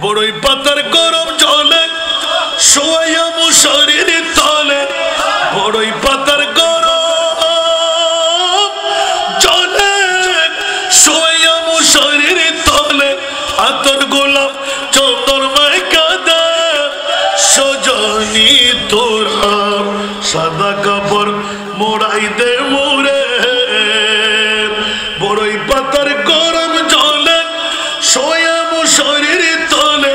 বড়ই পাতার গরম জলে শোয়া মশারির তলে, বড়ই পাতার গরম জলে শোয়া মশারির তলে, আতর গোলাপ চন্দ্রমায় কাঁদে সজনী তোরা, সাদা কাপড় মোড়াই দে মোরে। বড়ই পাতার গরম জলে শোয়া মশারির তলে,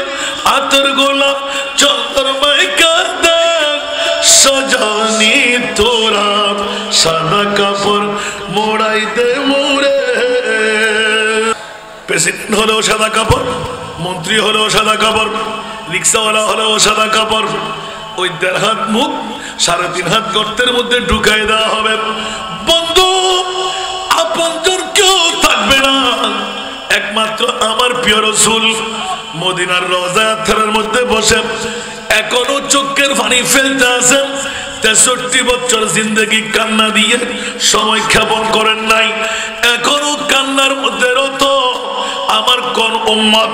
আতর গোলাপ চন্দ্রমায় কাঁদে সজনী তোরা, সাদা কাপড় মোড়াই দে মোরে। প্রেসিডেন্ট হলেও সাদা কাপড়, মন্ত্রী হলেও সাদা কাপড়, রিক্সাওয়ালা হলেও সাদা কাপড়। ওই 1.5 হাত মুখ 3.5 হাত গর্তের মধ্যে ঢুকাই দেওয়া হবে। বন্ধু আপনজন কেউ থাকবে না, একমাত্র আমার প্রিয় রাসূল মদিনার রওজা থারার মধ্যে বসে এখনো চোখের পানি ফেলতে আছেন। 63 বছর জিন্দগি কান্না দিয়ে সময় ক্ষেপণ করেন নাই, এখনো কান্নার মধ্যে রত আমার কোন উম্মত।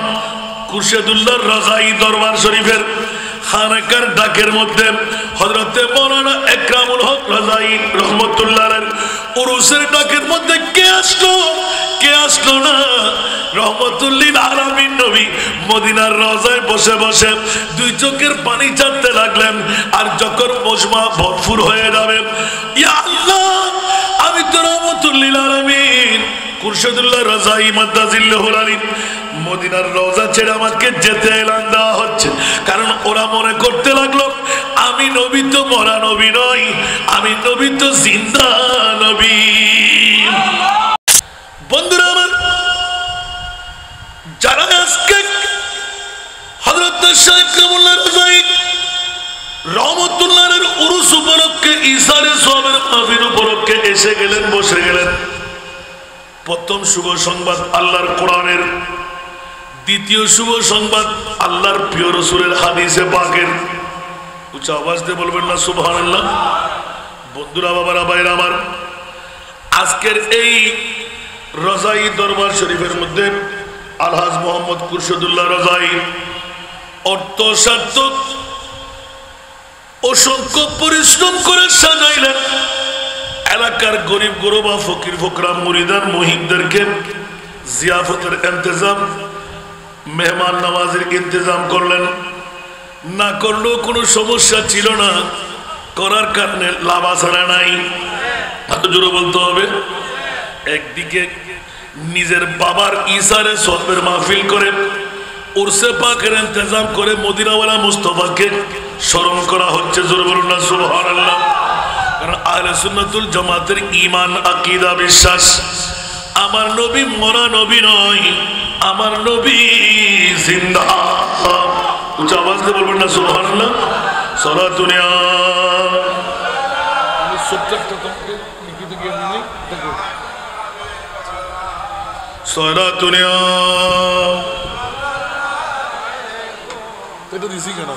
খুরশেদুল্লাহ রাজাই দরবার শরীফের খানাকার ডাকের মধ্যে হযরতে মাওলানা ইকরামুল হক রাজাই রহমাতুল্লাহ আলাইহির উরুসের ডাকের মধ্যে কে আসলো না? রহমাতুল্লিল আলামিন নবী মদিনার রওজায় বসে বসে 2 চোখের পানি ছাড়তে লাগলেন। আর যখন মজমা ভরপুর হয়ে যাবে, ইয়া আল্লাহ আমি তো রহমাতুল্লিল আলামিন খুরশেদুল্লাহ রাজাই মাদ্দাজিল্লাহুল আলী মদিনার রওজা ছেড়ে আমাকে যেতে এলান দেওয়া হচ্ছে। কারণ ওরা মনে করতে লাগলো আমি নবী তো মরা নবী নই, আমি নবী তো জিন্দা নবী। বন্ধুরা আমার, যারা আজকে হযরত শাইখ ইকরামুল্লাহ রাজাই রহমাতুল্লাহ আলাইহির উরুস উপলক্ষে ইসারে সোহাবের মাহফিল উপলক্ষে এসে গেলেন, বসে গেলেন। প্রথম শুভ সংবাদ আল্লাহর কোরআনের, দ্বিতীয় শুভ সংবাদ আল্লাহর প্রিয় রাসূলের হাদিসে পাকের। উচ্চ আওয়াজ দিয়ে বলবেন না সুবহানাল্লাহ? বন্ধুরা বাবারা ভাইরা আমার, আজকের এই রাজাই দরবার শরীফের মধ্যে আলহাজ মোহাম্মদ খুরশেদুল্লাহ রাজাই অর্থ সার্থক অসংখ্য পরিশ্রম করে সাজাইলেন। এলাকার গরিব গরবা ফকির ফকরা মুরিদান মুহিবদেরকে জিয়াফতের ইন্তজাম, মেহমান নওয়াজির ইন্তজাম করলেন। না করলেও কোনো সমস্যা ছিল না, করার কারণে লাভ আসারা নাই। এত জোরে বলতে হবে। একদিকে নিজের বাবার ইসারে সোহাবের মাহফিল করে উরসে পাকের ইন্তজাম করে মদিনাওয়ালা মুস্তাফাকে স্মরণ করা হচ্ছে। জোরে বলুন না সুবহানাল্লাহ। কারণ আহলে সুন্নাতুল জামাতের ঈমান আকীদা বিশ্বাস আমার নবী মরা নবী নয়, আমার নবী জিন্দা। উচ্চ আওয়াজ দিয়ে বলবেন না সুবহানাল্লাহ। সালাতুন ইয়া সালাতুন ইয়া এটা দিছি কেন?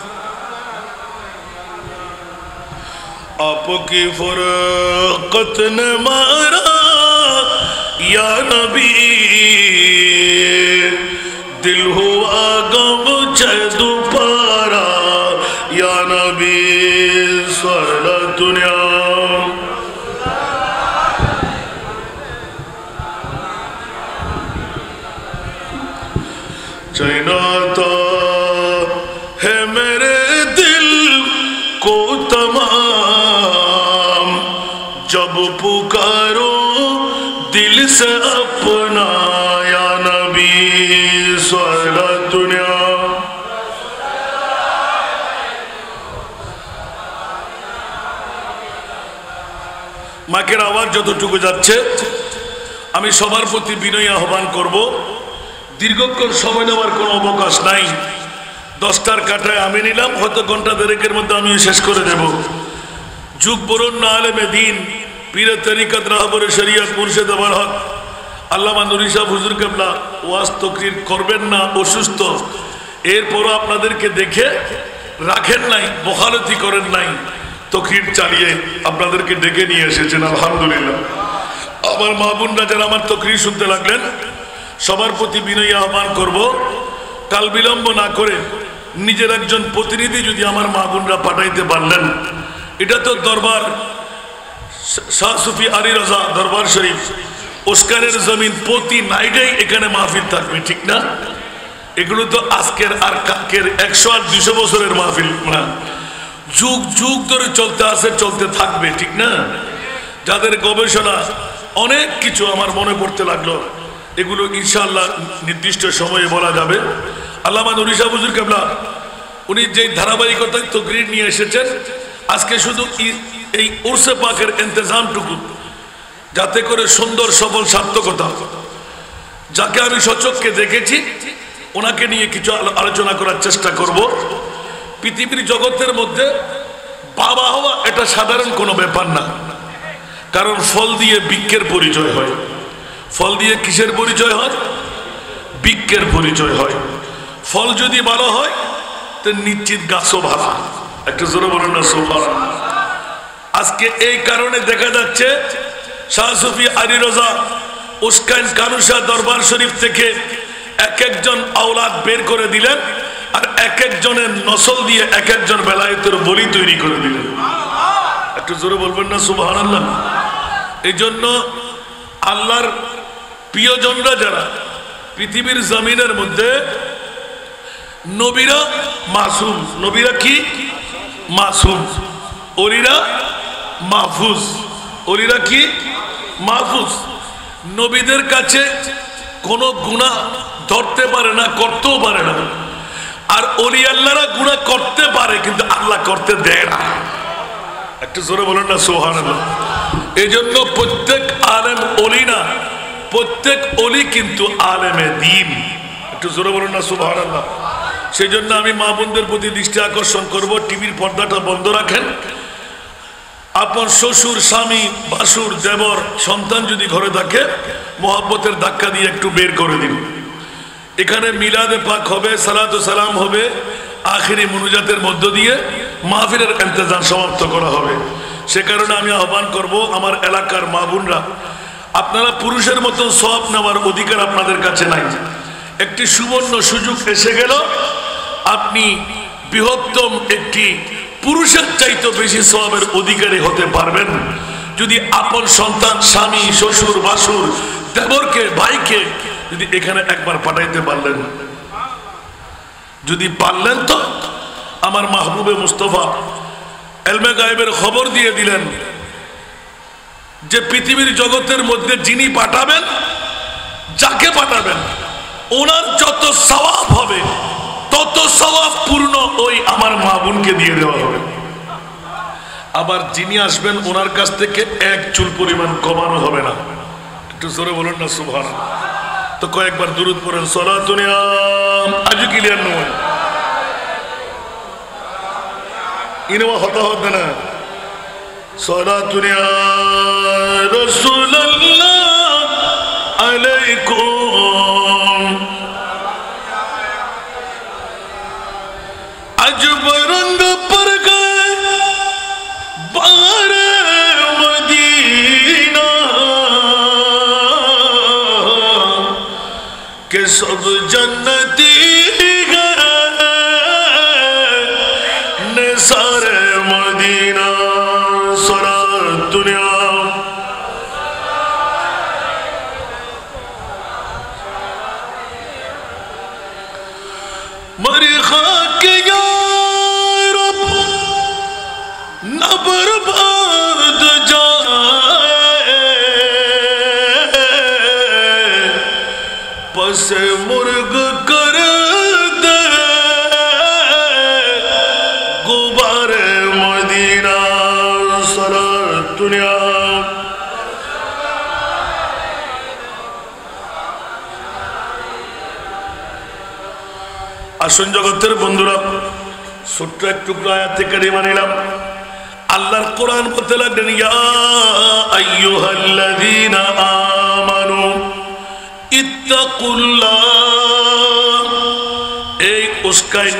आपकी फुरकत ने मारा या नबी, दिल हुआ गम दोबारा या नबी सारा दुनिया। चैनाता है मेरे दिल को तमाम, जब पुकारो दिल से अपना या नबी सारा दुनिया। মাকের আওয়াজ যতটুকু যাচ্ছে আমি সবার প্রতি বিনয়ী আহ্বান করব, দীর্ঘক্ষণ সময় নেওয়ার কোনো অবকাশ নাই। 10টার কাটায় আমি নিলাম, হয়তো ঘন্টা দেড়েকের মধ্যে আমি শেষ করে দেব। যুগ বরুণ আলেমে দিন পীরে তরিকত রাহবরে শরিয়ত মুর্শিদ বরহক আল্লামা নুরি সাহেব হুজুর কেবলা ওয়াজ তকরির করবেন না, অসুস্থ। এরপরও আপনাদেরকে দেখে রাখেন নাই, বহালতি করেন নাই, তকরির চালিয়ে আপনাদেরকে ডেকে নিয়ে এসেছেন। আলহামদুলিল্লাহ। আমার মা বোনরা যারা আমার তকরির শুনতে লাগলেন সবার প্রতি বিনয়ী আহ্বান করব, কাল বিলম্ব না করে নিজের একজন প্রতিনিধি যদি আমার মা বোনরা পাঠাইতে পারলেন, এটা তো দরবার শাহ সুফি আলী রাজা দরবার শরীফ ওস্কারের জমিন, প্রতি নাইটেই এখানে মাহফিল থাকবে, ঠিক না? এগুলো তো আজকের আর কালকের 100 আর 200 বছরের মাহফিল না, যুগ যুগ ধরে চলতে আছে, চলতে থাকবে, ঠিক না? যাদের গবেষণা অনেক কিছু আমার মনে পড়তে লাগলো, এগুলো ইনশাআল্লাহ নির্দিষ্ট সময়ে বলা যাবে। আল্লামা নুরি শাহ হুজুর কেবলা উনি যে ধারাবাহিকতায় তকরির নিয়ে এসেছেন, আজকে শুধু এই উরসে পাকের ইন্তজামটুকু যাতে করে সুন্দর সফল সার্থকতা, যাকে আমি সচক্ষে দেখেছি ওনাকে নিয়ে কিছু আলোচনা করার চেষ্টা করব। পৃথিবীর জগতের মধ্যে বাবা হওয়া এটা সাধারণ কোনো ব্যাপার না, কারণ ফল দিয়ে বৃক্ষের পরিচয় হয়। ফল দিয়ে কিসের পরিচয় হয়? বৃক্ষের পরিচয় হয়। ফল যদি ভালো হয় তো নিশ্চিত গাছও ভালো। একটা জোরে বলেন না সুবহানাল্লাহ। আজকে এই কারণে দেখা যাচ্ছে শাহ সুফি আলী রাজা উস্কাইন কানুশা দরবার শরীফ থেকে এক একজন আওলাদ বের করে দিলেন, আর এক একজনের নসল দিয়ে এক একজন বেলায়েতের বলি তৈরি করে দিলেন। একটু জোরে বলবেন না সুবহানাল্লাহ। এই জন্য আল্লাহর প্রিয়জনরা যারা পৃথিবীর জমিনের মধ্যে, নবীরা মাসুম। নবীরা কি? মাসুম। ওলিরা মাহফুজ। ওলিরা কি? মাহফুজ। নবীদের কাছে কোনো গুনাহ ধরতে পারে না, করতেও পারে না। আর ওলি আল্লাহরা গুনাহ করতে পারে কিন্তু আল্লাহ করতে দেয় না। একটু জোরে বলেন না সুবহানাল্লাহ। এই জন্য প্রত্যেক আলেম ওলি না, প্রত্যেক ওলি কিন্তু আলেমে দ্বীন। একটু জোরে বলেন না সুবহানাল্লাহ। সেই জন্য আমি মা বোনদের প্রতি দৃষ্টি আকর্ষণ করব, টিভির পর্দাটা বন্ধ রাখেন। আপনার শ্বশুর, স্বামী, বাসুর, দেবর, সন্তান যদি ঘরে থাকে, মোহাব্বতের ধাক্কা দিয়ে একটু বের করে দিন। এখানে মিলাদে পাক হবে, সালাত ও সালাম হবে, আখিরি মুনাজাতের মধ্য দিয়ে মাহফিলের ইন্তজাম সমাপ্ত করা হবে। সে কারণে আমি আহ্বান করব আমার এলাকার মা বোনরা, আপনারা পুরুষের মতন সওয়াব নেওয়ার অধিকার আপনাদের কাছে নাই। একটি সুবর্ণ সুযোগ এসে গেল, আপনি বৃহত্তম একটি পুরুষের চাইতে বেশি সওয়াবের অধিকারী হতে পারবেন যদি আপন সন্তান, স্বামী, শ্বশুর, বাসুর, দেবরকে, ভাইকে যদি এখানে একবার পাঠাইতে পারলেন। যদি পারলেন তো আমার মাহবুবে মুস্তফা এলমে গায়েবের খবর দিয়ে দিলেন যে পৃথিবীর জগতের মধ্যে যিনি পাঠাবেন, যাকে পাঠাবেন, ওনার যত সওয়াব হবে তত সওয়াব পূর্ণ ওই আমার মা বোনকে দিয়ে দেওয়া হবে। আবার যিনি আসবেন ওনার কাছ থেকে এক চুল পরিমাণ কমানো হবে না। একটু জোরে বলুন না সুবহানাল্লাহ। তো কয়েকবার দুরূদ পড়েন, সালাতুন ইয়া আজু ক্লিয়ার নয় ইনওয়া হতা হবে না, সালাতুন ইয়া রাসূলুল্লাহ আলাইকুম अजब रंग पर गए बाहर मदीना के सब जन्नती गए निसार मदीना सारा दुनिया मरी खाक बर्बाद जाए पस मुर्ग कर दे गुबार मदीना सारा दुनिया। আসুন জগতের বন্ধুরা, ছোট্ট একটু আয়াতে কারিমা নিলাম। আল্লাহর কোরআন বলতে লাগলেন, ইয়া আইয়ুহাল্লাযীনা আমানু ইত্তাকুল্লাহ। এই উস্কাইন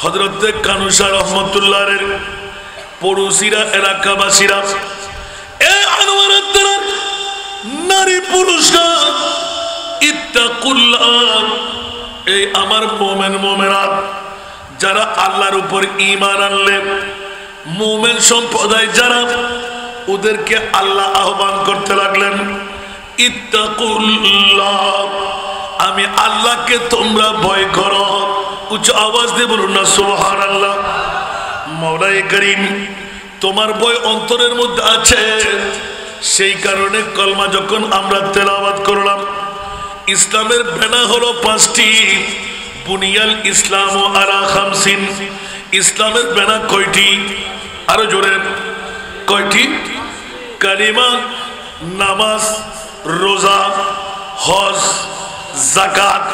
হযরত কানুশা রাহমাতুল্লাহর পড়োশিরা, এলাকাবাসীরা, এই আনোয়ারের নারী পুরুষরা, ইত্তাকুল্লাহ, এই আমার মোমেন মোমেনাত যারা আল্লাহর উপর ঈমান আনলেন, মোমেন সম্প্রদায় যারা, ওদেরকে আল্লাহ আহ্বান করতে লাগলেন, ইত্তাকুল্লাহ, আমি আল্লাহকে তোমরা ভয় করো। উচ্চ আওয়াজ দিয়ে বলুন না সুবহানাল্লাহ। মাওলাই করিম, তোমার ভয় অন্তরের মধ্যে আছে, সেই কারণে কলমা যখন আমরা তেলাওয়াত করলাম, ইসলামের বেনা হলো 5টি। বুনিয়াল ইসলাম আলা খামসিন, ইসলামের বেনা কয়টি? আরো জোরে, কয়টি? কালিমা, নামাজ, রোজা, হজ, যাকাত।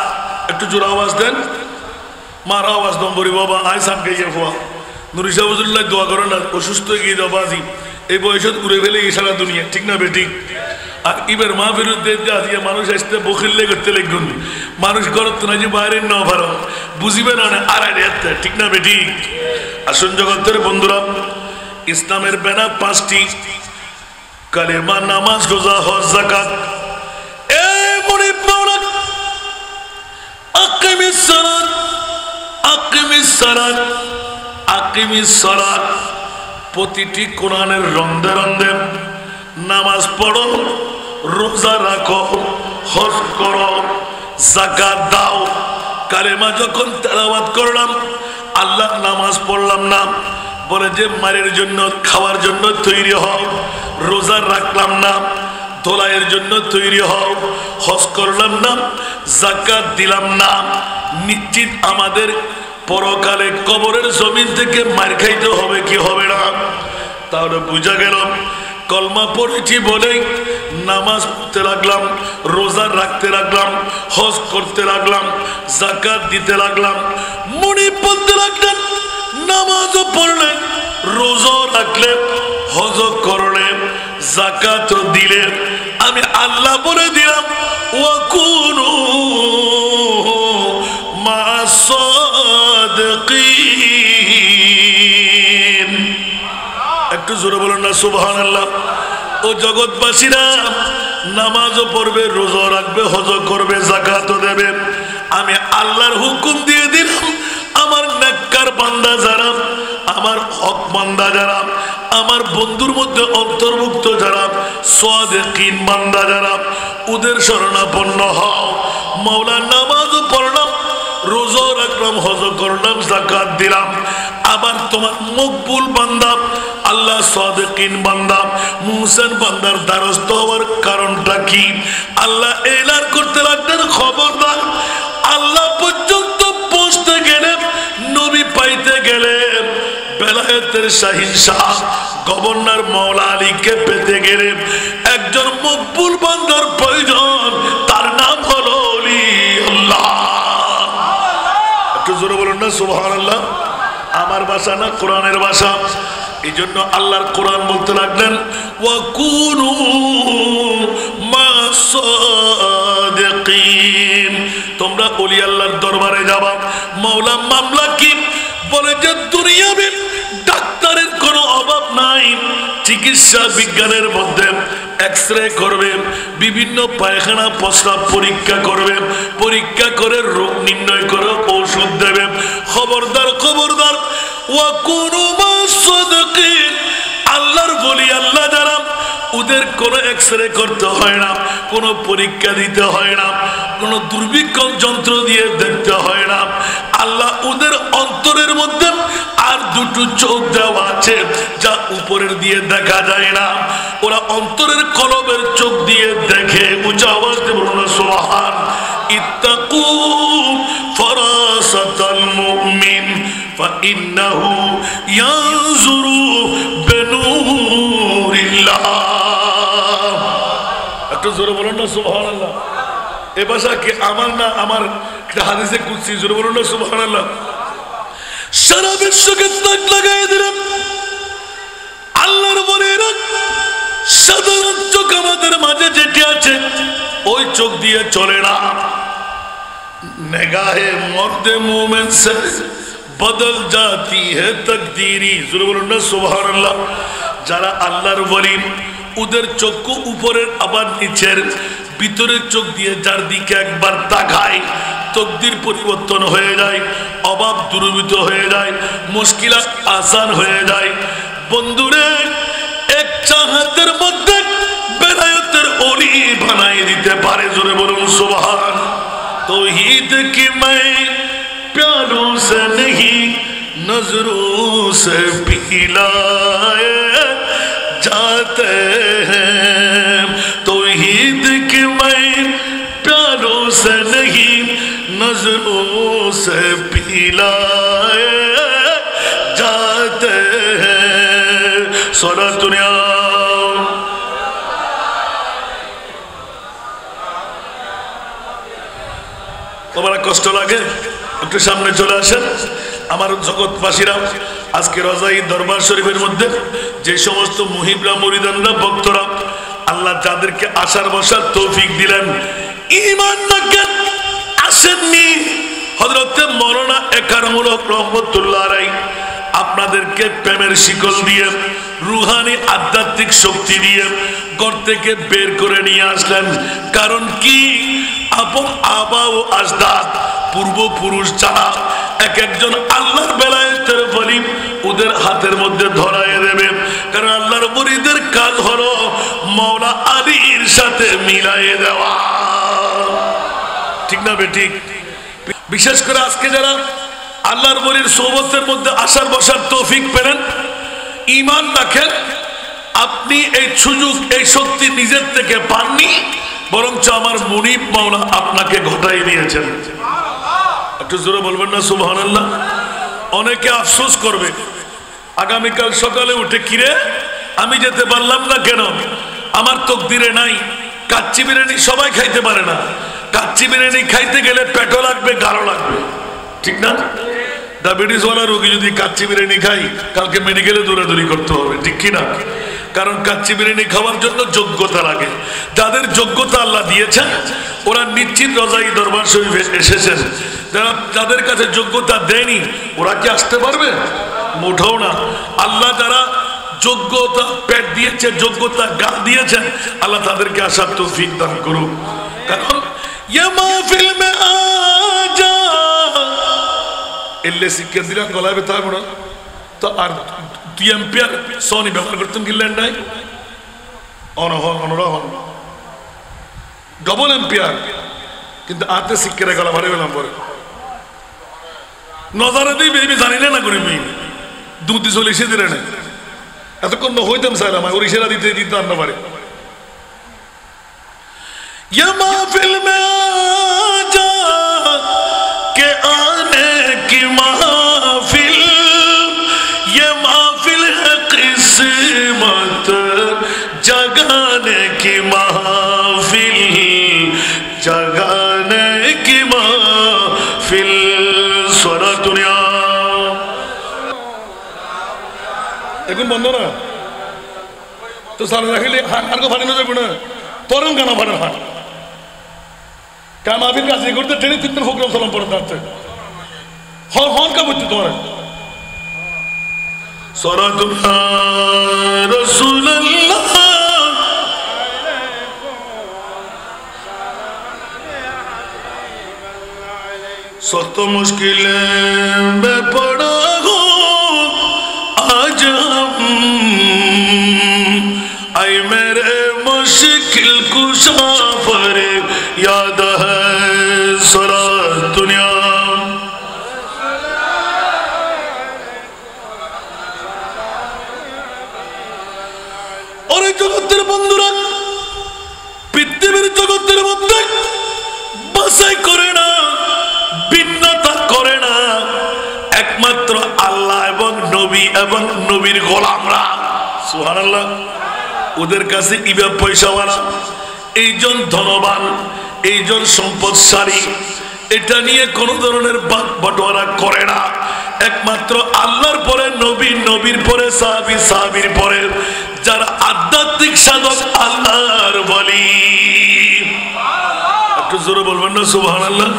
একটু জোরে আওয়াজ দেন, মার আওয়াজ নম্বরি বাবা। আয় সামকে গিয়ে হওয়া নুরি সাহুজুল্লাহ দোয়া করো না, অসুস্থ গিয়ে যাও বাজি, এই বয়সত উড়ে ফেলে গিয়ে সারা দুনিয়া, ঠিক না বেঠিক? আর এবার মা বিরুদ্ধে আজকে মানুষ আসতে বকিল্লে করতে লেগুন, মানুষ করত না যে বাইরের ন ভালো বুঝিবে না আড়াই হাতে, ঠিক না বেঠিক? আসুন জগতের বন্ধুরা, ইসলামের ব্যানা 5টি, কালেমা, নামাজ, রোজা, হজ, যাকাত। আকিমিস সালাত, আকিমিস সালাত, আকিমিস সালাত। প্রতিটি কোরআনের রন্ধে রন্ধে নামাজ পড়ো, রোজা রাখো, হজ করো, যাকাত দাও। কালেমা যখন তেলাওয়াত করলাম, আল্লাহ নামাজ পড়লাম না, বলে যে মায়ের জন্য খাওয়ার জন্য তৈরি হও। রোজা রাখলাম না, ধোলাইয়ের জন্য তৈরি হও। হজ করলাম না, যাকাত দিলাম না, নিশ্চিত আমাদের পরকালে কবরের জমিন থেকে মার খাইতে হবে কি হবে না? তাহলে বুঝা গেল, কলমা পড়েছি বলে নামাজ পড়তে লাগলাম, রোজা রাখতে লাগলাম, হজ করতে লাগলাম, যাকাত দিতে লাগলাম, মুনি পড়তে লাগলেন, নামাজও পড়লেন, রোজা রাখলেন, হজ করলেন, যাকাত দিলেন। আমি আল্লাহ বলে দিলাম, ওয়াকুনু মা'আস সাদিকিন। একটু জোরে বলুন না সুবহানাল্লাহ। ও জগৎবাসীরা, নামাজও পড়বে, রোজা রাখবে, হজ করবে, যাকাতও দেবে। আমি আল্লাহর হুকুম দিয়ে দিলাম, আমার নেককার বান্দা যারা, আমার হক বান্দা যারা, আমার বন্ধুর মধ্যে অন্তর্ভুক্ত যারা, সাদিকিন বান্দা যারা, ওদের শরণাপন্ন হও। মাওলা নামাজও পড়লাম, রোজা রাখলাম, হজ করলাম, যাকাত দিলাম। আবার তোমার মকবুল বান্দা, আল্লাহ সাদিকিন বান্দা, মুহসিন বান্দার দ্বারস্থ হওয়ার কারণটা কি? আল্লাহ এলান করতে লাগলেন, খবরদার, আল্লাহ পর্যন্ত পৌঁছতে গেলে, নবী পাইতে গেলে, বেলায়েতের শাহিনশাহ গভর্নর মাওলা আলীকে পেতে গেলে একজন মকবুল বান্দার প্রয়োজন, তার নাম হলো ওলিউল্লাহ। একটু জোরে বলুন না সুবহানাল্লাহ। আমার ভাষা না, কোরআনের ভাষা। এই জন্য আল্লাহর কোরআন বলতে লাগলেন, ওয়াকুনু মা'আস সাদিকিন। তোমরা ওলি আল্লাহর দরবারে যাবা। মাওলা মামলা কি? বলে যে দুনিয়াবে ডাক্তারের কোনো অভাব নাই, চিকিৎসা বিজ্ঞানের মধ্যে এক্সরে করবে, বিভিন্ন পায়খানা প্রস্রাব পরীক্ষা করবে, পরীক্ষা করে রোগ নির্ণয় করে ঔষধ দেবে। খবরদার, খবরদার, ওয়াকুনু মা'আস সাদিকিন। আল্লাহর বলি আল্লাহ যারা, ওদের কোনো এক্সরে করতে হয় না, কোনো পরীক্ষা দিতে হয় না, কোনো দুর্বীক্ষণ যন্ত্র দিয়ে দেখতে হয় না। আল্লাহ ওদের অন্তরের মধ্যে আর দুটো চোখ দেওয়া আছে, যা উপরের দিয়ে দেখা যায় না। ওরা অন্তরের কলবের চোখ দিয়ে দেখে। উঁচা আওয়াজ দিয়ে বলুন না সুবহান। ইত্তাকু ফারাসাতাল মুমিন ফাইন্নাহু ইয়ানজুরু বিনূরিল্লাহ। একটু জোরে বলুন না সুবহানাল্লাহ। এ ভাষা কি আমার না? আমার হাদিসে কুদসি। জোরে বলুন না সুবহানাল্লাহ। সারা বিশ্বকে তাক লাগাই দিলাম। আল্লাহর বলিরা সাধারণ চোখ আমাদের মাঝে যেটি আছে, ওই চোখ দিয়ে চলে না। নেগাহে মর্দে মোমেন সে বদল জাতি হে তকদীরি। জোরে বলুন না সুবহানাল্লাহ। যারা আল্লাহর ওলি, ওদের চক্ষু উপরের আবার নিচের, ভিতরের চোখ দিয়ে যার দিকে একবার তাকায়, তকদির পরিবর্তন হয়ে যায়, অভাব দূরীভূত হয়ে যায়, মুশকিলাত আসান হয়ে যায়। বন্ধুরে, এক চাহাতের মধ্যে বেলায়েতের ওলি বানাই দিতে পারে। জোরে বলুন সুবহান। तौहीद की मैं प्यालों से नहीं नजरों से पिलाए जाते हैं। तौहीद की मैं प्यालों से नहीं नजरों से पिलाए जाते हैं। सोना दुनिया তোমার কষ্ট লাগে, একটু সামনে চলে আসেন। আমার জগৎবাসীরা, আজকে রজাই দরবার শরীফের মধ্যে যে সমস্ত মুহিবরা, মুরিদানরা, ভক্তরা আল্লাহ যাদেরকে আসার বসার তৌফিক দিলেন, ঈমান রাখেন, আসেননি, হযরতে মাওলানা একারমুল্লাহ রহমাতুল্লাহ আলাইহি আপনাদেরকে প্রেমের শিকল দিয়ে, রুহানি আধ্যাত্মিক শক্তি দিয়ে ঘর থেকে বের করে নিয়ে আসলেন। কারণ কি? আপন আবা ও আজদাদ, পূর্বপুরুষ যারা এক একজন আল্লাহর বেলায়েতের ওলি ওদের হাতের মধ্যে ধরায় দেবে। কারণ আল্লাহর মুরিদের কাজ হলো মাওলা আলীর সাথে মিলাইয়ে দেওয়া। ঠিক না বেঠিক? বিশেষ করে আজকে যারা আল্লাহর ওলির সোহবতের মধ্যে আসার বসার তৌফিক পেলেন, ঈমান রাখেন, আপনি এই সুযোগ, এই শক্তি নিজের থেকে পাননি, বরঞ্চ আমার মুনিব মাওলা আপনাকে ঘটাই দিয়েছেন। একটু জোরে বলবেন না সুবহানাল্লাহ? অনেকে আফসোস করবে আগামীকাল সকালে উঠে, কিরে আমি যেতে পারলাম না কেন, আমার তকদিরে নাই। কাচ্চি বিরিয়ানি সবাই খাইতে পারে না। কাচ্চি বিরিয়ানি খাইতে গেলে পেটও লাগবে, গাঢ় লাগবে, ঠিক না? ডায়াবেটিস ওয়ালা রোগী যদি কাচ্চি বিরিয়ানি খাই, কালকে মেডিকেলে দৌড়াদৌড়ি করতে হবে, ঠিক কিনা? কারণ কাচ্চি বিরিয়ানি খাওয়ার জন্য যোগ্যতা লাগে। যাদের যোগ্যতা আল্লাহ দিয়েছেন ওরা নিশ্চিত রজাই দরবার শরীফে এসেছেন। যাদের কাছে যোগ্যতা দেয়নি ওরা কি আসতে পারবে? মোটেও না। আল্লাহ যারা যোগ্যতা পেট দিয়েছে, যোগ্যতা গাল দিয়েছেন, আল্লাহ তাদেরকে আসার তৌফিক দান করুক। কারণ ইয়ে মাহফিল মে আজা এলে শিক্ষা দিলাম গলায় ব্যথা হবে না তো। আর 2 এম্পিয়ার সোনি ব্যবহার করতেন কিনলেন নাই, ডবল এম্পিয়ার, কিন্তু আতে শিক্ষারে গলা ভারে গেলাম পরে নজারে দিই বেবি জানি না করি মি দুধ চলে এসে দিলে না। এতক্ষণ হইতাম স্যার আমার ওর ইশারা দিতে দিতে আনতে পারে। ये महफिल में आजा के आने की महफिल, ये महफिल है किस्मत जगाने की महफिल, जगाने की महफिल। सारा दुनिया এখন বন্ধ না তো সারা রাখিলে আর কো ফাড়ি না যাবে না তরুণ গানা ফাড়ার হাট কামাফির কাছে করতে ট্রেনে তিন প্রোগ্রাম সালাম পড়ে যাচ্ছে হর হর কা বলতে তোমার সালাতুল্লাহ রাসূলুল্লাহ सख्त मुश्किल में पड़ा हो आज हम, आई मेरे मुश्किल कुशा पर याद है सारा दुनिया। और जगतेर बंधुरा पृथ्वीर जगतेर मध्य बासाई करे ना, ভিন্নতা করে না, একমাত্র আল্লাহ এবং নবী এবং নবীর গোলামরা। সুবহানাল্লাহ। ওদের কাছে ইবা পয়সাওয়ালা, এইজন ধনবান, এইজন সম্পদশালী, এটা নিয়ে কোন ধরনের বাটোয়ারা করে না। একমাত্র আল্লাহর পরে নবী, নবীর পরে সাহাবী, সাহাবীর পরে যারা আধ্যাত্মিক সাধক আল্লাহর ওলি। একটু জোরে বলবেন না সুবহানাল্লাহ?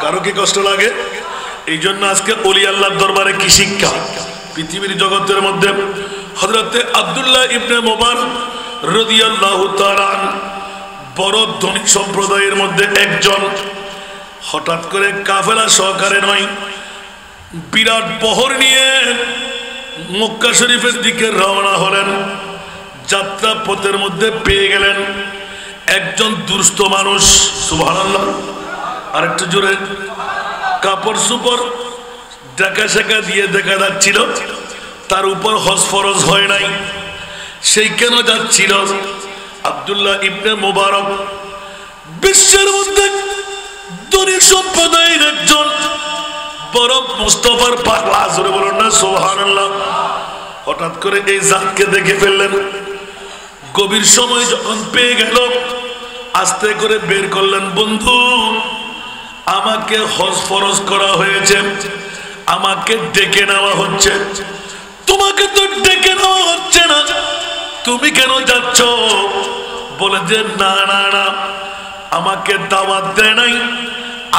কারো কি কষ্ট লাগে? এই জন্য আজকে ওলি আল্লাহর দরবারে কি শিক্ষা? পৃথিবীর জগতের মধ্যে হযরতে আব্দুল্লাহ ইবনে মুবারক রাদিয়াল্লাহু তাআলা বড় ধনী সম্প্রদায়ের মধ্যে একজন। হঠাৎ করে কাফেলা সহকারে নয়, বিরাট বহর নিয়ে মক্কা শরীফের দিকে রওনা হলেন। যাত্রা পথের মধ্যে পেয়ে গেলেন একজন দুস্থ মানুষ, সুবহানাল্লাহ, আর একটু জোরে, কাপড় সুপড় ঢাকা শেখা দিয়ে দেখা যাচ্ছিল, তার উপর হজ ফরজ হয় নাই। সেই কেন যাচ্ছিল? আব্দুল্লাহ ইবনে মুবারক বিশ্বের মধ্যে ধনী সম্প্রদায়ের একজন বড় মুস্তাফার পাগলা, জোরে বলুন না সুবহানাল্লাহ। হঠাৎ করে এই জাতকে দেখে ফেললেন। গভীর সময় যখন পেয়ে গেল, আস্তে করে বের করলেন, বন্ধু আমাকে হজ ফরজ করা হয়েছে, আমাকে ডেকে নেওয়া হচ্ছে, তোমাকে তো ডেকে নেওয়া হচ্ছে না, তুমি কেন যাচ্ছ? বলে যে না না না, আমাকে দাওয়াত দেয় নাই,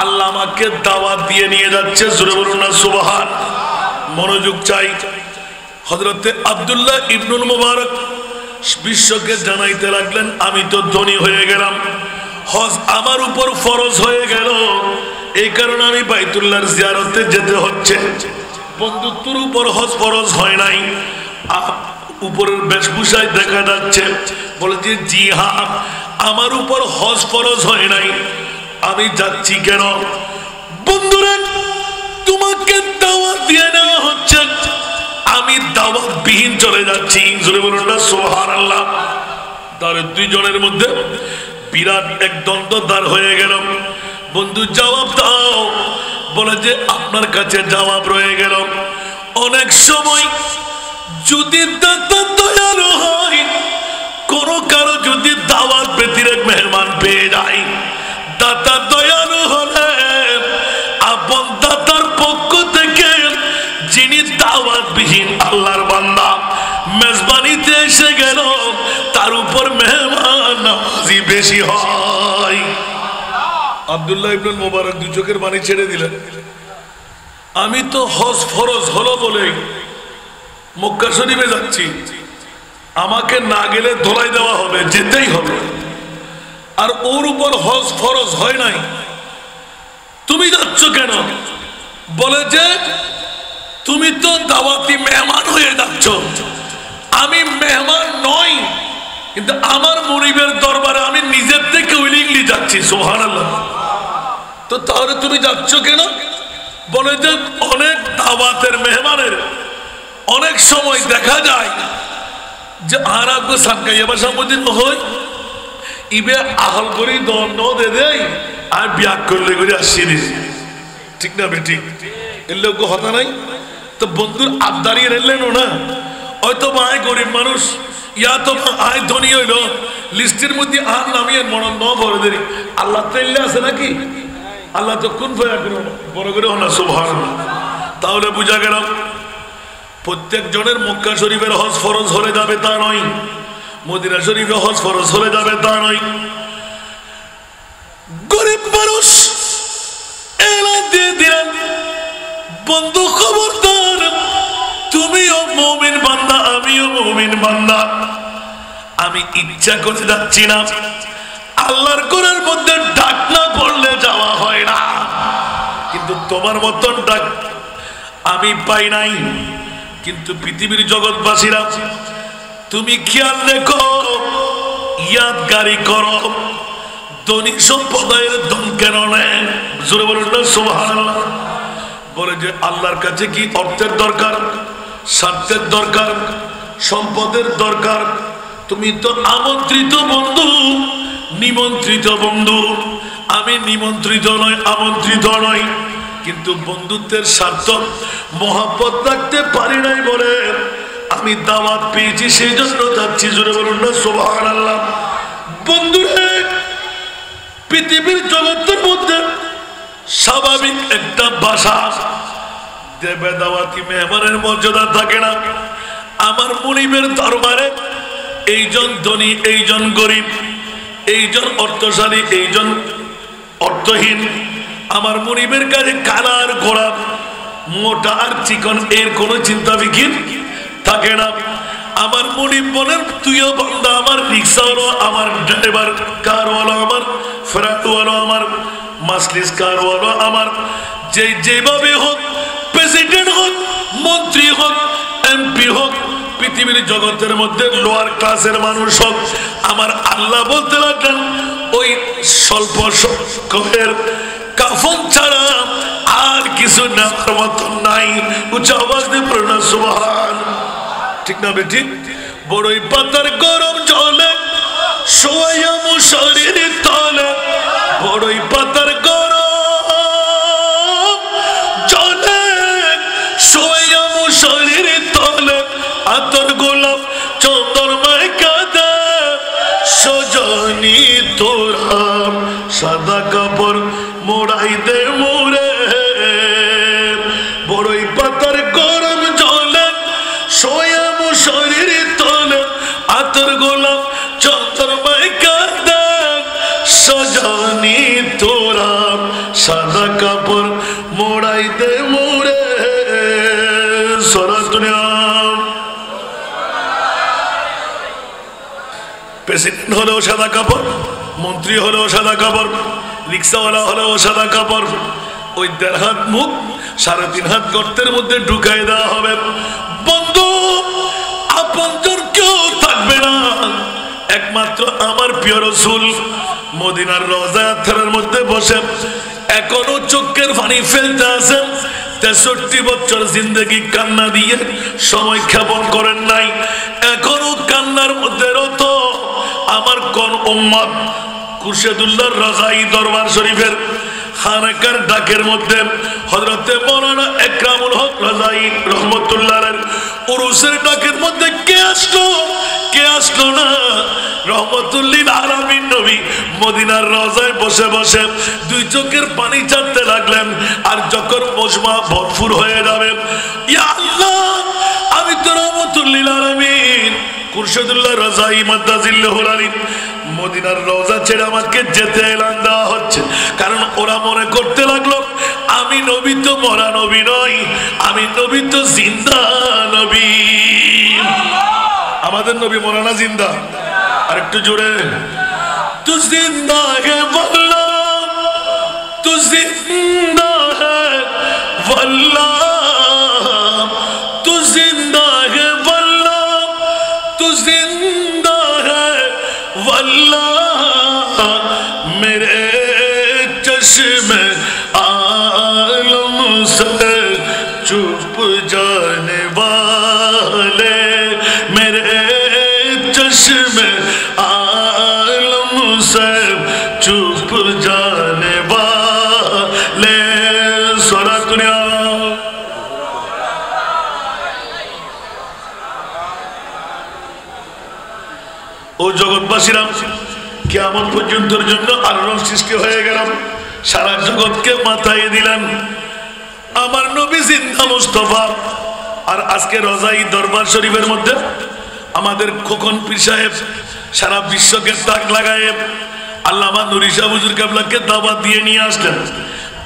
আল্লাহ আমাকে দাওয়াত দিয়ে নিয়ে যাচ্ছে, জোরে বলুন না সুবহান। মনোযোগ চাই। হযরতে আব্দুল্লাহ ইবনুল মুবারক বিশ্বকে জানাইতে লাগলেন, আমি তো ধনী হয়ে গেলাম, হজ আমার উপর ফরজ হয়ে গেল, এই কারণে আমি বাইতুল্লাহর জিয়ারতে যেতে হচ্ছে। বন্ধুত্বের উপর হজ ফরজ হয় নাই, উপরের বেশভূষায় দেখা যাচ্ছে। বলে যে জি হ্যাঁ, আমার উপর হজ ফরজ হয় নাই, আমি যাচ্ছি কেন? বন্ধুরা, তোমাকে দাওয়াত দিয়ে নেওয়া হচ্ছে, আমি দাওয়াত বিহীন চলে যাচ্ছি, জোরে বলুন না সুবহানাল্লাহ। তার দুইজনের মধ্যে বিরাট এক দ্বন্দ্ব দাঁড় হয়ে গেল। বন্ধু জবাব দাও। বলে যে আপনার কাছে জবাব রয়ে গেল। অনেক সময় যদি দাতা দয়ালু হয়, কোন কারো যদি দাওয়াত ব্যতিরেক মেহমান পেয়ে যায়, দাতা দয়ালু হলে আপন দাতার পক্ষ থেকে যিনি দাওয়াত বিহীন আল্লাহর বান্দা মেজবানিতে এসে গেল, তার উপর মেহমান নওয়াজি বেশি হয়। আব্দুল্লাহ ইবনুল মুবারক দু চোখের পানি ছেড়ে দিলেন। আমি তো হজ ফরজ হলো বলে মক্কা শরীফে যাচ্ছি, আমাকে না গেলে ধোলাই দেওয়া হবে, যেতেই হবে, আর ওর উপর হজ ফরজ হয় নাই, তুমি যাচ্ছ কেন? বলে যে তুমি তো দাওয়াতি মেহমান হয়ে যাচ্ছ, আমি মেহমান নই, কিন্তু আমার মুরিবের দরবারে আমি নিজের থেকে উইলিংলি যাচ্ছি, সুবহানাল্লাহ। তো তাহলে তুমি যাচ্ছ কেন? বলে যে অনেক দাওয়াতের মেহমানের অনেক সময় দেখা যায় যে আর আগে সানকাইয়া বাসা মদিন হই ইবে আহল করি দণ্ড দে দেই আর বিয়া করলে করে আসছি, ঠিক না বেটি? এর লোক হতা নাই। তো বন্ধুর আবদারি রেলেন না, হয়তো বা আয় গরিব মানুষ, ইয়া তো আয় ধনী হইল, লিস্টের মধ্যে আর নামিয়ে মনন ন ভরে দেরি, আল্লাহ তাইলে আছে নাকি? আল্লাহ তো কোন বড় করে না সুবহানাল্লাহ। তাহলে বুঝা গেল প্রত্যেক জনের মক্কা শরীফের হজ ফরজ হলে যাবে তা নয়, মদিনা শরীফে হজ ফরজ হলে যাবে তা নয়। গরিব মানুষ এলা দিয়ে দিলেন, বন্ধু খবরদার, তুমিও মুমিন বান্দা, আমিও মুমিন বান্দা, আমি ইচ্ছা করে যাচ্ছি না, আল্লাহর কোরআনের মধ্যে ডাক না পড়লে যাওয়া হয় না, কিন্তু তোমার মতন ডাক আমি পাই নাই। কিন্তু পৃথিবীর জগৎবাসীরা তুমি খেয়াল রেখো, ইয়াদগারি করো, ধনী সম্প্রদায়ের ধন কেন নেয়, জোরে বলুন না সুবহানাল্লাহ। বলে যে আল্লাহর কাছে কি অর্থের দরকার, স্বার্থের দরকার, সম্পদের দরকার? তুমি তো আমন্ত্রিত বন্ধু, নিমন্ত্রিত বন্ধু, আমি নিমন্ত্রিত নয়, আমন্ত্রিত নয়, কিন্তু বন্ধুত্বের স্বার্থ মহব্বত রাখতে পারি নাই বলে আমি দাওয়াত পেয়েছি, সেই জন্য যাচ্ছি, জোরে বলুন না সুবহানাল্লাহ। বন্ধুরে, পৃথিবীর জগতের মধ্যে স্বাভাবিক একটা ভাষা দেবে দাওয়াতি মেহমানের মর্যাদা থাকে না। আমার মুনিবের দরবারে এইজন ধনী, এইজন গরিব, এইজন অর্থশালী, এইজন অর্থহীন, আমার মুনিবের কাছে কালা আর গোড়া, মোটা আর চিকন, এর কোনো চিন্তা ফিকির থাকে না। আমার মুনিব বলেন তুইও বান্দা, আমার রিক্সাওয়ালা, আমার ড্রাইভার, কারওয়ালা, আমার ফ্ল্যাটওয়ালা, আমার মাজলিস কারওয়ানো আমার যেভাবে হোক, প্রেসিডেন্ট হোক, মন্ত্রী হোক, এমপি হোক, পৃথিবীর জগতের মধ্যে লোয়ার ক্লাসের মানুষ হোক, আমার আল্লাহ বলতে লাগলেন ওই স্বল্প সংখ্যকের কাফন ছাড়া আর কিছু নেওয়ার মতো নাই। উচ্চ আওয়াজ দিয়ে পড়ো না সুবহান। ঠিক না বেটি? বড়ই পাতার গরম জলে শোয়া মুশারির তলে, বড়ই পাতার গরম জলে শোয়া মুশারির তলে, আতর গোলাপ চন্দরমায় কাঁদে সজনী তোরা, সাদা কাপড় মোড়াই দে মোরে। বড়ই পাতার গরম জলে শোয়া মুশারির তলে, আতর গোলাপ চন্দরমায় কাঁদে সজনী তোরা, সাদা কাপড় মোড়াই দে মোরে। প্রেসিডেন্ট হলেও সাদা কাপড়, মন্ত্রী হলেও সাদা কাপড়, রিক্সাওয়ালা হলেও সাদা কাপড়। ওই 1.5 হাত মুখ 3.5 হাত গর্তের মধ্যে ঢুকাই দেওয়া হবে। বন্ধু আপনজন কেউ থাকবে না, একমাত্র আমার প্রিয় রাসূল মদিনার রওজা আতহারের মধ্যে বসে এখনো চোখের পানি ফেলতে আছেন। 63 বছর জিন্দেগি কান্না দিয়ে সময় ক্ষেপণ করেন নাই, এখনো কান্নার মধ্যে রত আমার কোন উম্মত খুরশেদুল্লাহ রাজাই দরবার শরীফের খানাকার ডাকের মধ্যে হযরতে মাওলানা ইকরামুল হক রাজাই রহমাতুল্লাহর উরুসের ডাকের মধ্যে কে আসলো না? রহমাতুল লিল আলামিন নবী মদিনার রওজায় বসে বসে 2 চোখের পানি ছাড়তে লাগলেন। আর যখন মজমা ভরপুর হয়ে যাবে, ইয়া আল্লাহ আমি তো রহমাতুল লিল আলামিন খুরশেদুল্লাহ রাজাই মাদ্দাজিল্লাহুল আলিম মদিনার রওজা ছেড়ে আমাকে যেতে এলান দেওয়া হচ্ছে। কারণ ওরা মনে করতে লাগলো আমি নবী তো মরা নবী নই, আমি নবী তো জিন্দা নবী। আমাদের নবী মরা না জিন্দা? আর একটু জোরে, তু জিন্দা হে ওয়াল্লাহ, তু জিন্দা হে ওয়াল্লাহ, তু জিন্দা হে ওয়াল্লাহ, তু জিন্দা হে वल्लाह मेरे चश्मे आलम से चुप जाने वाले, मेरे चश्मे आलम से चुप जाने वाले। सोना दुनिया ও জগৎবাসীরা, কিয়ামত পর্যন্তর জন্য আলোড়ন সৃষ্টি হয়ে গেলাম, সারা জগৎকে মাথায় দিলেন আমার নবী জিন্দা মুস্তাফা। আর আজকে রওজাই দরবার শরীফের মধ্যে আমাদের খোকন পীর সাহেব সারা বিশ্বকে তাক লাগায় আল্লামা নুরি শাহ হুজুর কেবলাকে দাওয়াত দিয়ে নিয়ে আসলেন।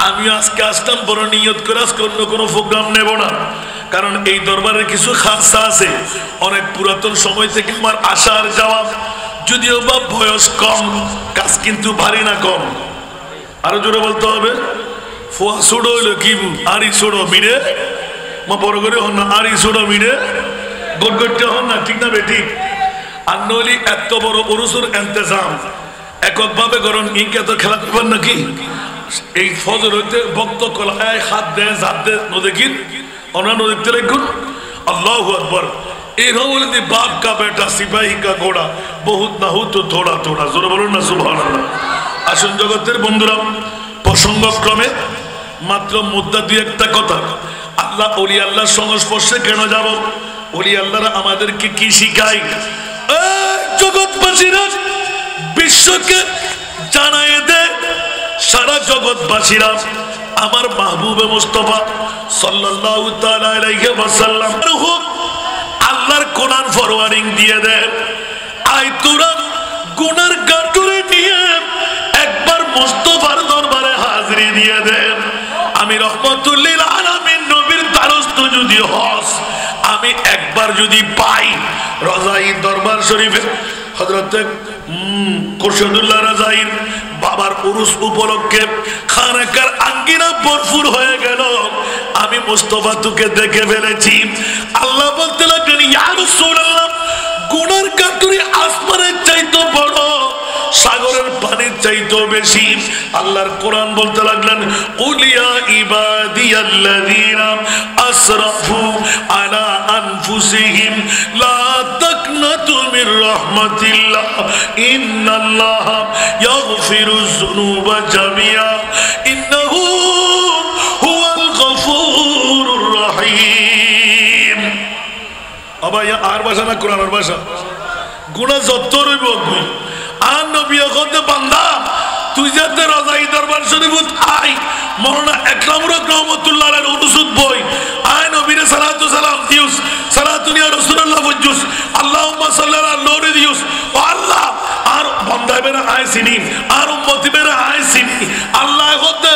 আমি আজকে আসলাম বড় নিয়ত করে আজকে অন্য কোনো প্রোগ্রাম নেব না, কারণ এই দরবারের কিছু খাসা আছে। অনেক পুরাতন সময় থেকে আমার আসার যাওয়া, যদিও বা বয়স কম, কাজ কিন্তু ভারী না কম। আরো জোরে বলতে হবে, ফোয়া ছোড়ো হইলো কি আরি ছোড়ো মিরে মা বড় করে হন না, আরি ছোড়ো মিরে গোট গোটটা হন না, ঠিক না বেঠিক? আর নইলে এত বড় উরুসুর ইন্তজাম এককভাবে গরম ইঙ্ক এত খেলা করবেন নাকি? এই ফজর হইতে ভক্ত কলায় হাত দেয় জাত দেয় নদেখির অন্যান্য দেখতে লিখুন আল্লাহু আকবার। এরকম বলে দি বাপ কা বেটা সিপাহী কা ঘোড়া বহুত না হু তো থোড়া থোড়া, জোরে বলুন না সুবহানাল্লাহ। আসুন জগতের বন্ধুরা, প্রসঙ্গক্রমে মাত্র মুদ্রা 2-1টা কথা। আল্লাহ ওলি আল্লাহর সংস্পর্শে কেন যাব? ওলি আল্লাহরা আমাদেরকে কি শিখায়? জগৎবাসীরা বিশ্বকে জানায় দেয়, সারা জগৎবাসীরা আমার মাহবুবে মুস্তাফা সাল্লাল্লাহু তাআলা আলাইহি ওয়াসাল্লাম আল্লাহর কোরআন ফরওয়ার্ডিং দিয়ে দেন। আই তোরা গুনার গাটুরে নিয়ে একবার মুস্তাফার দরবারে হাজিরি দিয়ে দেন। আমি রহমাতুল লিল আলামিন নবীর দ্বারস্থ যদি হস, আমি একবার যদি পাই রওজাই দরবার শরীফে হযরত খুরশেদুল্লাহ রাজাইর বাবার উরুস উপলক্ষে খানাকার আঙ্গিনা ভরপুর হয়ে গেল। আমি মুস্তাফা তোকে দেখে ফেলেছি। আল্লাহ বলতে লাগলেন, ইয়া রাসূলুল্লাহ, গুনার কাটুরি আসমানের চাইতে বড়, সাগরের পানির চাইতে বেশি। আল্লাহর কোরআন বলতে লাগলেন, কুল ইয়া ইবাদিয়াল্লাযীনা আসরাফু আলা আনফুসিহিম লা তাকনাতু মির রাহমাতিল্লাহ ইন্নাল্লাহা ইয়াগফিরুয যুনুবা জামিআ ইন্নাহু হুয়াল গফুরুর রহিম। আবাইয়া আর ভাষা না কোরআনের ভাষা, গুনাহ যত রইব আর নবী হতে বান্দা তুই যাতে রাজাই দরবার শরীফত আই মওলানা একরামুর রহমাতুল্লাহ আলাইহির উরুসুত বই আয় নবীরে সালাতু সালাম দিউস, সালাতু ইয়া রাসূলুল্লাহ ওয়াজুস, আল্লাহুম্মা সাল্লি আলা নূরি দিউস। ও আল্লাহ, আর বান্দা বেরা আইছিনি আর উম্মতি বেরা আইছিনি আল্লাহ হতে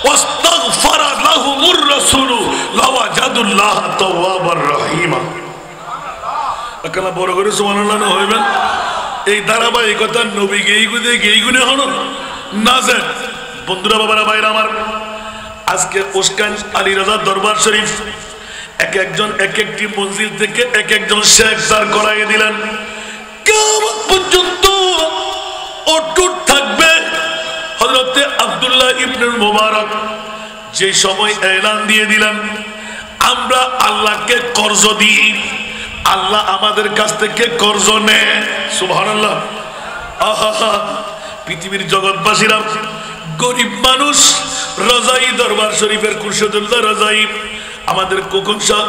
ওয়াস্তাগফারা লাহুমুর রাসূলু লাওয়াজাদুল্লাহ তাওয়াবার রহিমা। আকালা বড় করে সুবহানাল্লাহ না হইবেন। এই ধারাবাহিকতা নবী গেই গুনে হলো না যে বন্ধুরা, বাবারা, ভাইরা আমার, আজকে উস্কান আলী রাজা দরবার শরীফ এক একজন এক একটি মঞ্জিল থেকে এক একজন শেখ দাঁড় করাইয়ে দিলেন। কিয়ামত পর্যন্ত অটুট থাকবে। হযরতে আব্দুল্লাহ ইবনে মুবারক যে সময় এলান দিয়ে দিলেন, আমরা আল্লাহকে কর্জ দিই, আল্লাহ আমাদের কাছ থেকে কর্জ নেয়। সুবহানাল্লাহ। আহা, পৃথিবীর জগৎবাসীরা, গরিব মানুষ, রাজাই দরবার শরীফের খুরশিদুল্লাহ রাজাই আমাদের কোকন শাহ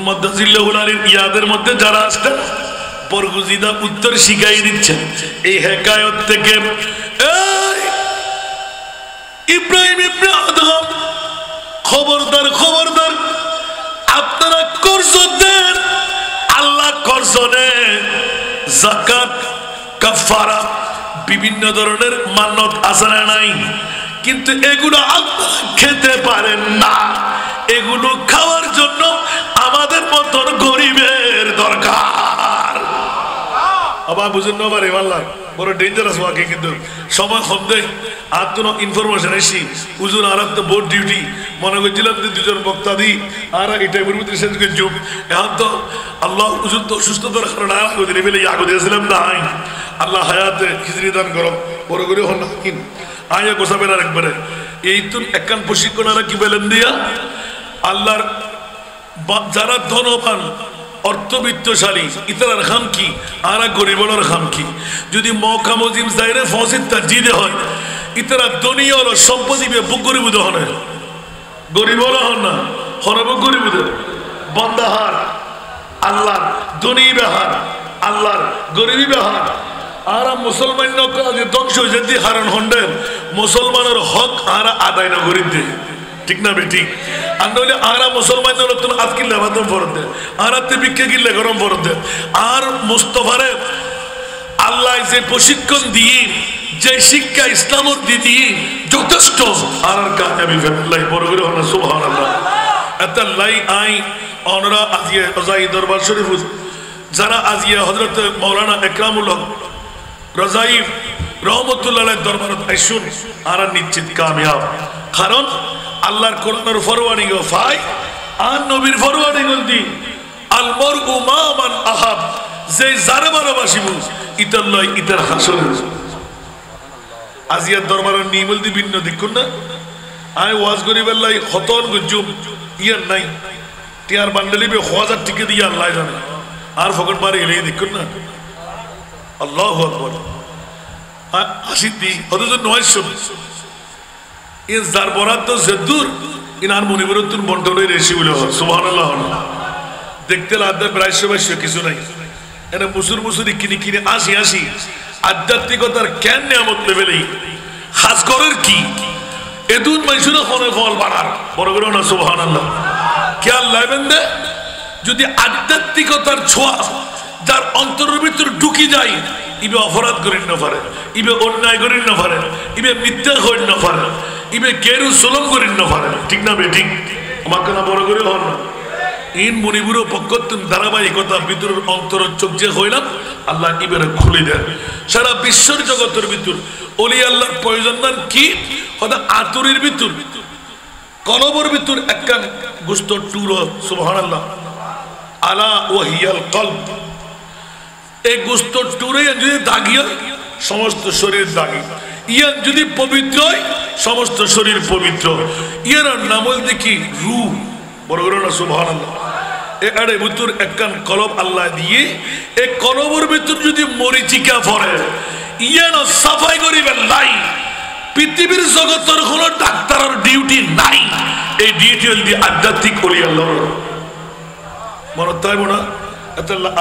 মাদ্দাজিল্লাহুল আলিম ইয়াদের মধ্যে যারা আসতেন বরগুজিদা উত্তর শিখাই দিচ্ছেন এই হেকায়ত থেকে। ইব্রাহিম ইবনে আদম, খবরদার খবরদার, আপনারা কর্জ দেন, আল্লাহ কর্জ নেয়। যাকাত, কাফারা, বিভিন্ন ধরনের মান্নত আছে না নাই, কিন্তু এগুলো আপনারা খেতে পারেন না। এগুলো খাওয়ার জন্য আমাদের মতন গরিবের দরকার। আবার বুঝুন না পারে আল্লাহ বড় ডেঞ্জারাস ওয়াকে, কিন্তু সময় কম দেয়। আর তো ইনফরমেশন এসি হুজুর আর তো বোর্ড ডিউটি মনে করছিলাম যে দুজন বক্তা দিই আর এই টাইমের মধ্যে শেষ করে যুগ। এখন তো আল্লাহ হুজুর তো সুস্থতার কারণে আগো দিলে ফেলে আগো দিয়েছিলাম না। আল্লাহ হায়াতে খিচড়ি দান করো, বড় করে হন না কিন আয়া গোসা বেলার একবারে এই তো একখান প্রশিক্ষণ আর কি বলেন দিয়া আল্লাহর যারা ধনবান অর্থবিত্তশালী ইতার খাম কি আর গরিবর খাম কি। যদি মৌকা মজিম জায়রে ফসিদ তাজিদে হয় ইতারা দুনিয়া হলো সম্পত্তি বুক গরিব হনে, গরিব হন না হরব গরিব বন্দাহার আল্লাহর দুনিয়া বেহার আল্লাহর গরিবী বেহার। আর মুসলমান ধ্বংস যদি হারণ হন্ডেন মুসলমানের হক আর আদায় না গরিব দে, ঠিক না বেটি? আর নইলে আরা মুসলমান নতুন আজ কিনলে বাদম ফরত দে, আরাতে ভিক্ষা কিনলে গরম ফরত দে। আর মুস্তফারে আল্লাহ যে প্রশিক্ষণ দিয়ে যে শিক্ষা ইসলামত দিদি যথেষ্ট আর কামিয়াবি ফেলাই বড় করে হলো সুবহানাল্লাহ। এত লাই আই অনরা আজিয়া রাজাই দরবার শরীফ যারা আজিয়া হযরত মাওলানা একরামুল হক রাজাই রহমতুল্লাহ দরবারত আইসুন আর নিশ্চিত কামিয়াব। কারণ আল্লাহর কোরআনের ফরওয়ার্ডিং ও ফাই আর নবীর ফরওয়ার্ডিং দি আল মারউ মা মান আহাব, যে যারে ভালোবাসিব ইতাল্লাহ ইতার হাসর। আজিয়ার দরবারের নিমল দি ভিন্ন দেখুন না আই ওয়াজ করিবার লাই হতন গুজুম ইয়ার নাই টিয়ার বান্ডলিবে 1000 টিকে দিয়ে আল্লাহ জানে আর ফকট মারি এলে দেখুন না। আল্লাহু আকবার। আসি দি অথচ 900 ইন যার বরাদ্দ যেদূর ইনার মনিবরতুন বন্টন রেসি বলে সুবহানাল্লাহ। দেখতে লাগবে প্রায় কিছু নাই এনে মুসুর মুসুরি কিনে কিনে আসি আসি আধ্যাত্মিকতার জ্ঞান নিয়ামত লেভেলেই খাস করার কি এদুন মাইসুরা ফলে ফল বাড়ার বড় করে না সুবহানাল্লাহ। খেয়াল লাগবেন দে যদি আধ্যাত্মিকতার ছোঁয়া যার অন্তরের ভিতর ঢুকি যায় ইবে অপরাধ করেন না পারে, ইবে অন্যায় করেন না পারে, ইবে মিথ্যা করেন না পারে, ইবে গেরু সুলম করেন না পারে, ঠিক না বেঠিক? আমাকে না বড় করে হন না ইন মনিবুরও পক্ষ ধারাবাহিকতা ভিতরের অন্তর চোখ যে হইলাম আল্লাহ ইবারে খুলে দেন সারা বিশ্বের জগতের ভিতর ওলি আল্লাহর প্রয়োজন না কি হদা আতুরের ভিতর কলবর ভিতর একখান গুস্ত টুর সুবহানাল্লাহ আলা ওয়াহিয়াল কলব এই গুস্ত টুরে যদি দাগিয়া সমস্ত শরীর দাগি ইয়ান যদি পবিত্র হয় সমস্ত শরীর পবিত্র ইয়ার নাম দেখি রূহ বড় বড় না সুবহানাল্লাহ এর ভিতর একখান কলব আল্লাহ দিয়ে এই কলবের ভিতর যদি মরিচিকা পড়ে ইয়ান সাফাই করিবেন নাই পৃথিবীর জগতের কোন ডাক্তারের ডিউটি নাই এই ডিউটি হল আধ্যাত্মিক ওলি আল্লাহ মনে তাই না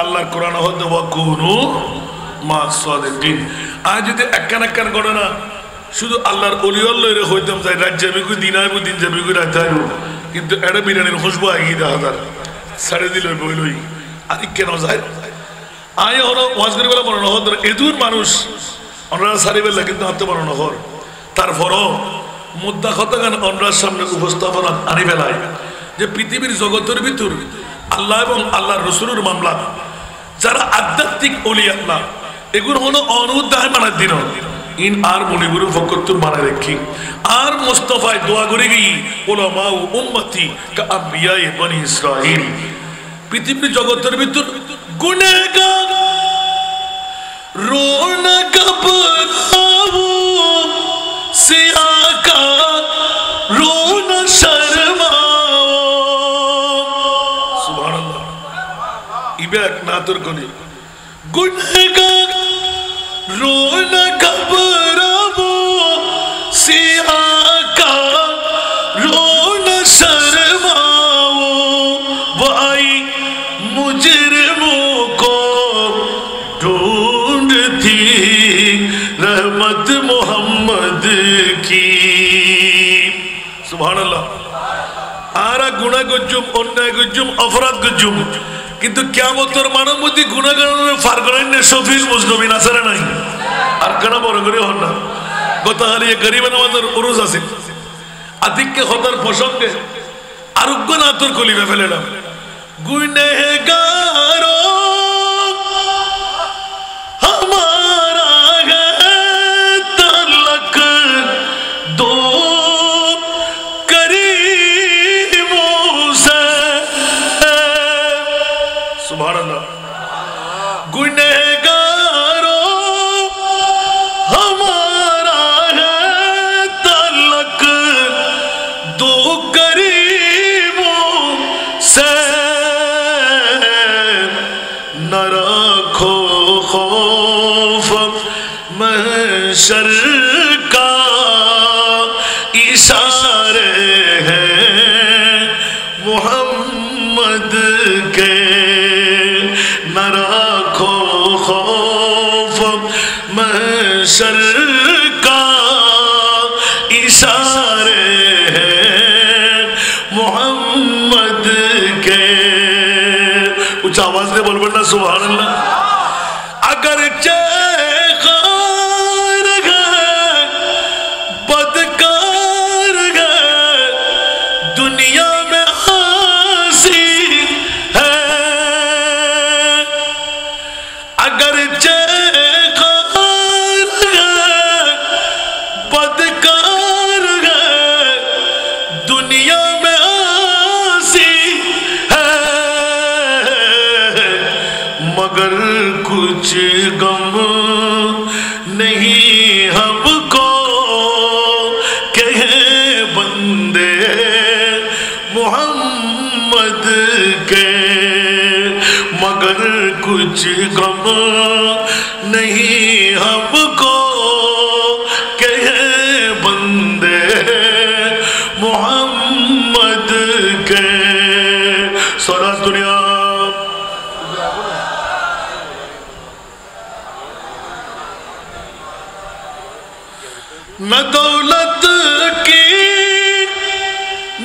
আল্লাহর কোরআন হতে ওয়াকুনু মা সাদিকিন আজ যদি একখান একখান ঘটনা শুধু আল্লাহর ওলি আল্লাহরে হইতাম যাই রাত যাবি কই দিন আইব দিন যাবি কই রাত আইব কিন্তু এটা বিরিয়ানির খুশবু আগে হাজার ছাড়ে দিল বইলই আর কেন যায় আয় হলো ওয়াজ করি বলে মনে হতো এদুর মানুষ ওনারা সারি বেলা কিন্তু আনতে পারো না হর তারপরও মুদ্রা কতখান ওনার সামনে উপস্থাপনা আনি বেলায় যে পৃথিবীর জগতের ভিতর আল্লাহ এবং আল্লাহর রসুলের মামলা যারা আধ্যাত্মিক ওলি আল্লাহ এগুলো হলো অনুদায় মানার দিন ইন আর মনিগুরু ফকতুর মানে রেখি আর মুস্তাফায় দোয়া করে গই উলামা ও উম্মতি কা আম্বিয়ায়ে বনি ইসরাইল পৃথিবীর জগতের ভিতর গুনাহগার রোনা ঘবরাও সিয়াকা রোনা শর্মাও সুবহানাল্লাহ ইবে এক নাতর কোনি গুনাহগার রোনা ঘবরাও সিয়াকা রোনা শর্মাও ভাই मुजरिमों को ढूंढती रहमत मोहम्मद की सुभान अल्लाह आरा गुनाह गुजुम अन्याय गुजुम अपराध गुजुम কিন্তু কিয়ামতের মানবমতি গুনাহগারের ফারগরাইনে শফিল মুজনবিন আসারে নাই আর কেন বড় করে হন না গতকাল এই গরিব নামাজের উরুজ আছে আদিককে হতার প্রসঙ্গে আরোগ্য নাতর কলিবে ফেলেলাম गुनहगारों हमारा है तलक दो करीमों से सुभान अल्लाह गुनहगारों हमारा है तलक दो करीमों से न रखो खौफ महशर का इशारे हैं मोहम्मद के न रखो खौफ महशर का इशारे हैं मोहम्मद के कुछ आवाज दे बोल ना सुभान अल्लाह अगर चेखार गए बदकार गए दुनिया में हंसी है अगर चेखार गए बदकार गए दुनिया में हंसी मगर कुछ गम नहीं हमको कहे बंदे मोहम्मद के मगर कुछ गम नहीं हमको कहे बंदे मोहम्मद के सारा दुनिया न दौलत की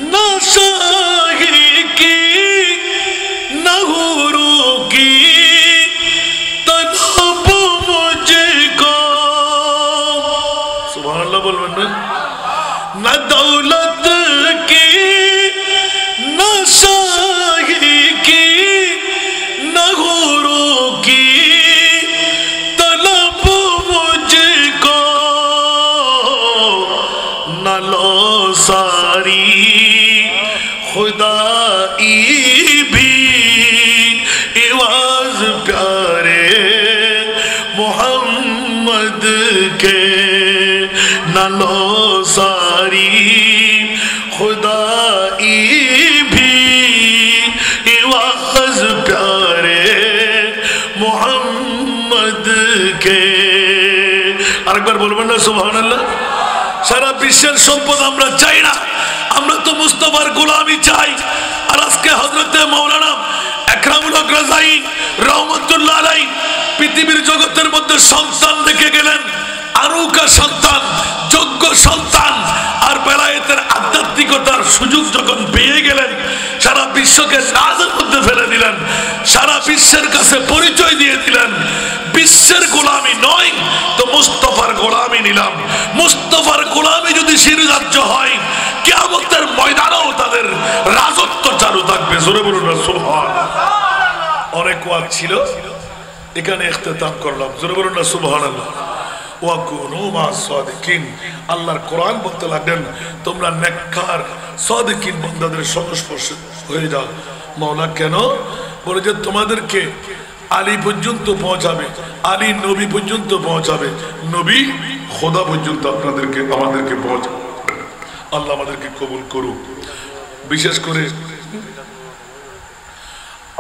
न शाही की न हुरू की तलब मुझको सुभान अल्लाह बोल न दौलत की न शाही की न हुरू की लो सारी खुदाई भी इवाज़ प्यारे मोहम्मद के। আরেকবার বলবেন না সুবহানাল্লাহ। সারা বিশ্বের সম্পদ আমরা চাই না, আমরা তো মুস্তাফার গোলামি চাই। আর আজকে হযরতে মাওলানা আকরামুল হক রাজাই রহমাতুল্লাহ আলাইহি পৃথিবীর জগতের মধ্যে সন্তান দেখে গেলেন, আরুকা সন্তান, যোগ্য সন্তান। আর বেলায়েতের আধ্যাত্মিকতার সুযোগ যখন পেয়ে গেলেন, সারা বিশ্বকে রাজের মধ্যে ফেলে দিলেন, সারা বিশ্বের কাছে পরিচয় দিয়ে দিলেন বিশ্বের গোলামি নয় তো মুস্তাফার গোলামি নিলাম। মুস্তাফার গোলামি যদি শিরোধার্য হয়, কিয়ামতের ময়দানেও তাদের রাজত্ব চালু থাকবে। জোরে বলুন না সুবহানাল্লাহ। অনেক ওয়াজ ছিল, এখানে ইখতিতাম করলাম। জোরে বলুন না সুবহানাল্লাহ। ওয়াকুনু মা'আস সাদিকিন। আল্লাহর কোরআন বলতে লাগলেন, তোমরা নেককার সাদিকিন বান্দাদের সংস্পর্শে হয়ে যাও। মাওলা কেন বলে যে তোমাদেরকে আলী পর্যন্ত পৌঁছাবে, আলী নবী পর্যন্ত পৌঁছাবে, নবী খোদা পর্যন্ত আপনাদেরকে আমাদেরকে পৌঁছাবে। আল্লাহ আমাদেরকে কবুল করুক। বিশেষ করে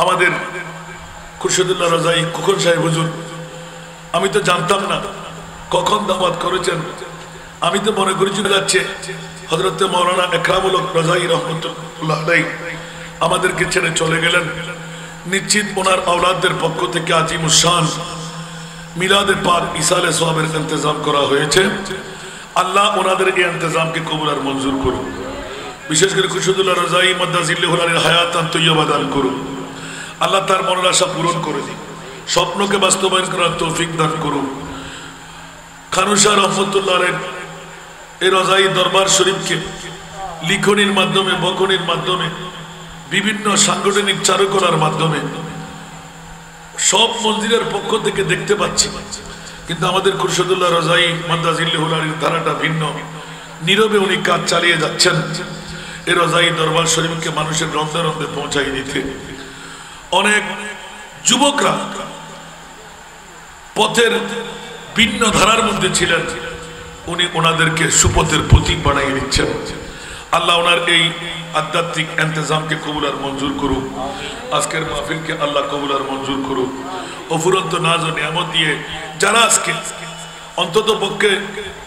আমাদের খুরশিদুল্লাহ রাজাই খোকন সাহেব হুজুর, আমি তো জানতাম না কখন দাওয়াত করেছেন। আমি তো মনে করেছি যাচ্ছে হযরতে মাওলানা আকরামুল হক রাজাই রহমাতুল্লাহ আলাইহি আমাদেরকে ছেড়ে চলে গেলেন। নিশ্চিত ওনার আওলাদদের পক্ষ থেকে আজিমুস শান মিলাদে পাক ইসালে সওয়াবের ইন্তজাম করা হয়েছে। আল্লাহ ওনাদের এই ইন্তজামকে কবুল আর মঞ্জুর করুন। বিশেষ করে খুরশিদুল্লাহ রাজাই মাদ্দাজিল্লাহুল আলী হায়াতান তাইয়্যিবা দান করুন। আল্লাহ তার মনের আশা পূরণ করে দিন, স্বপ্নকে বাস্তবায়ন করার তৌফিক দান করুন। খানুশাহ রহমতুল্লাহ আলাইহি এই রজাই দরবার শরীফকে লিখনির মাধ্যমে, বখনির মাধ্যমে, বিভিন্ন সাংগঠনিক চারুকলার মাধ্যমে সব মন্দিরের পক্ষ থেকে দেখতে পাচ্ছি। কিন্তু আমাদের খুরশিদুল্লাহ রাজাই মাদ্দাজিল্লাহুল আলীর ধারাটা ভিন্ন। নীরবে উনি কাজ চালিয়ে যাচ্ছেন এই রজাই দরবার শরীফকে মানুষের রন্ধে রন্ধে পৌঁছাই দিতে। অনেক যুবকরা পথের ভিন্ন ধারার মধ্যে ছিলেন, উনি ওনাদেরকে সুপথের প্রতীক বানিয়ে দিচ্ছেন। আল্লাহ ওনার এই আধ্যাত্মিক ইন্তজামকে কবুল আর মঞ্জুর করুক। আজকের মাহফিলকে আল্লাহ কবুল আর মঞ্জুর করুক। অফুরন্ত নাজ ও নিয়ামত দিয়ে যারা আজকে অন্তত পক্ষে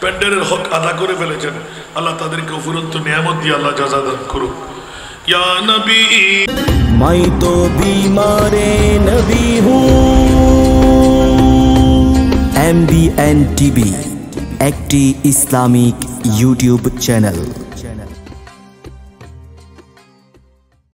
প্যান্ডেলের হক আদা করে ফেলেছেন, আল্লাহ তাদেরকে অফুরন্ত নিয়ামত দিয়ে আল্লাহ জাযা দান করুক। ইয়া নবী मैं तो बीमारे नबी हूँ। MBN TV একটি ইসলামিক ইউটিউব চ্যানেল।